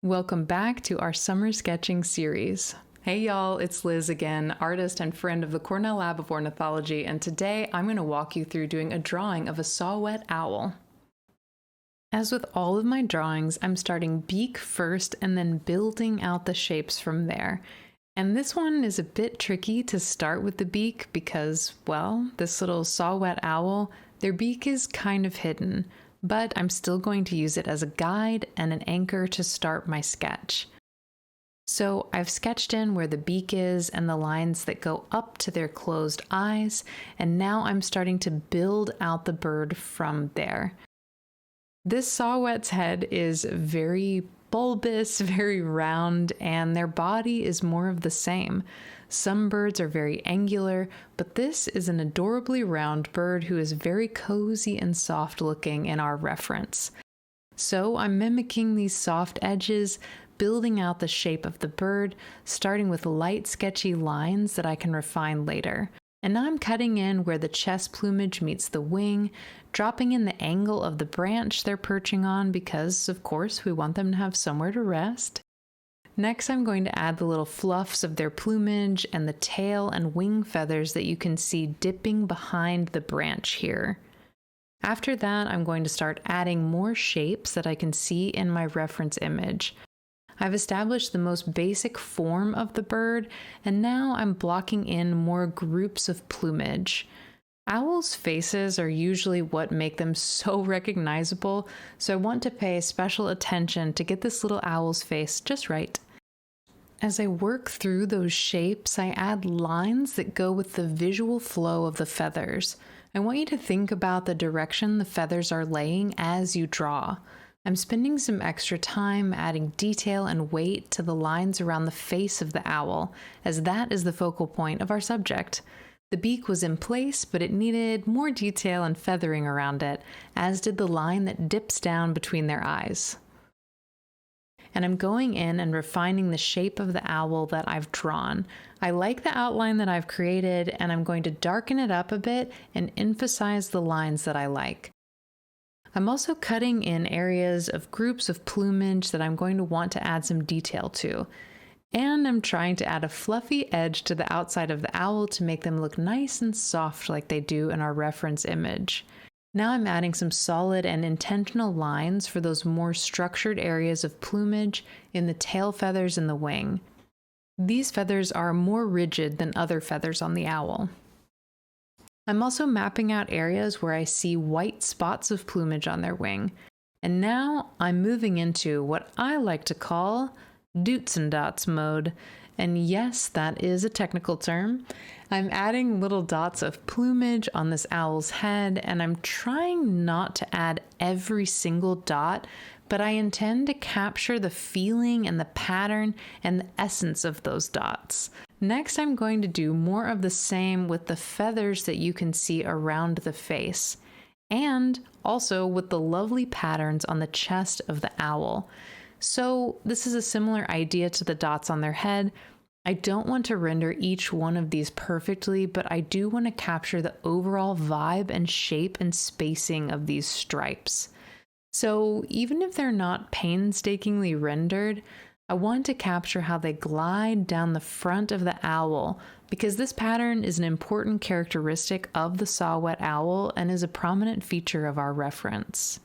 Welcome back to our summer sketching series. Hey y'all, it's Liz again, artist and friend of the Cornell Lab of Ornithology, and today I'm going to walk you through doing a drawing of a saw-whet owl. As with all of my drawings, I'm starting beak first and then building out the shapes from there. And this one is a bit tricky to start with the beak because, well, this little saw-whet owl, their beak is kind of hidden, but I'm still going to use it as a guide and an anchor to start my sketch. So I've sketched in where the beak is and the lines that go up to their closed eyes, and now I'm starting to build out the bird from there. This saw-whet's head is very bulbous, very round, and their body is more of the same. Some birds are very angular, but this is an adorably round bird who is very cozy and soft looking in our reference. So I'm mimicking these soft edges, building out the shape of the bird, starting with light sketchy lines that I can refine later. And now I'm cutting in where the chest plumage meets the wing, dropping in the angle of the branch they're perching on because, of course, we want them to have somewhere to rest. Next, I'm going to add the little fluffs of their plumage and the tail and wing feathers that you can see dipping behind the branch here. After that, I'm going to start adding more shapes that I can see in my reference image. I've established the most basic form of the bird, and now I'm blocking in more groups of plumage. Owls' faces are usually what make them so recognizable, so I want to pay special attention to get this little owl's face just right. As I work through those shapes, I add lines that go with the visual flow of the feathers. I want you to think about the direction the feathers are laying as you draw. I'm spending some extra time adding detail and weight to the lines around the face of the owl, as that is the focal point of our subject. The beak was in place, but it needed more detail and feathering around it, as did the line that dips down between their eyes. And I'm going in and refining the shape of the owl that I've drawn. I like the outline that I've created, and I'm going to darken it up a bit and emphasize the lines that I like. I'm also cutting in areas of groups of plumage that I'm going to want to add some detail to. And I'm trying to add a fluffy edge to the outside of the owl to make them look nice and soft like they do in our reference image. Now I'm adding some solid and intentional lines for those more structured areas of plumage in the tail feathers and the wing. These feathers are more rigid than other feathers on the owl. I'm also mapping out areas where I see white spots of plumage on their wing. And now I'm moving into what I like to call Doots and Dots mode. And yes, that is a technical term. I'm adding little dots of plumage on this owl's head, and I'm trying not to add every single dot, but I intend to capture the feeling and the pattern and the essence of those dots. Next, I'm going to do more of the same with the feathers that you can see around the face, and also with the lovely patterns on the chest of the owl. So this is a similar idea to the dots on their head. I don't want to render each one of these perfectly, but I do want to capture the overall vibe and shape and spacing of these stripes. So even if they're not painstakingly rendered, I want to capture how they glide down the front of the owl, because this pattern is an important characteristic of the saw-whet owl and is a prominent feature of our reference.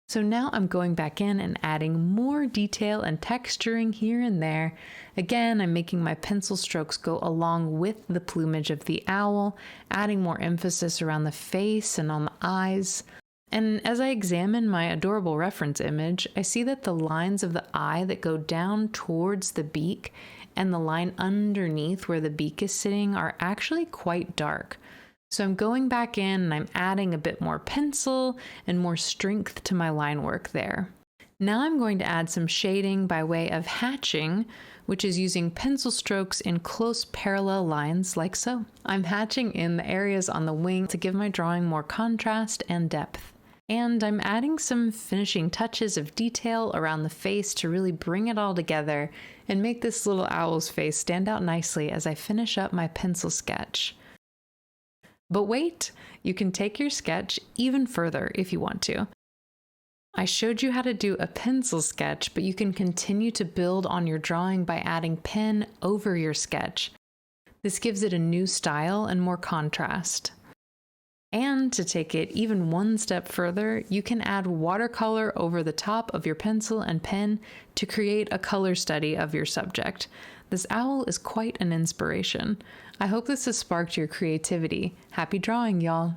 So now I'm going back in and adding more detail and texturing here and there. Again, I'm making my pencil strokes go along with the plumage of the owl, adding more emphasis around the face and on the eyes. And as I examine my adorable reference image, I see that the lines of the eye that go down towards the beak and the line underneath where the beak is sitting are actually quite dark. So I'm going back in and I'm adding a bit more pencil and more strength to my line work there. Now I'm going to add some shading by way of hatching, which is using pencil strokes in close parallel lines like so. I'm hatching in the areas on the wing to give my drawing more contrast and depth. And I'm adding some finishing touches of detail around the face to really bring it all together and make this little owl's face stand out nicely as I finish up my pencil sketch. But wait, you can take your sketch even further if you want to. I showed you how to do a pencil sketch, but you can continue to build on your drawing by adding pen over your sketch. This gives it a new style and more contrast. And to take it even one step further, you can add watercolor over the top of your pencil and pen to create a color study of your subject. This owl is quite an inspiration. I hope this has sparked your creativity. Happy drawing, y'all!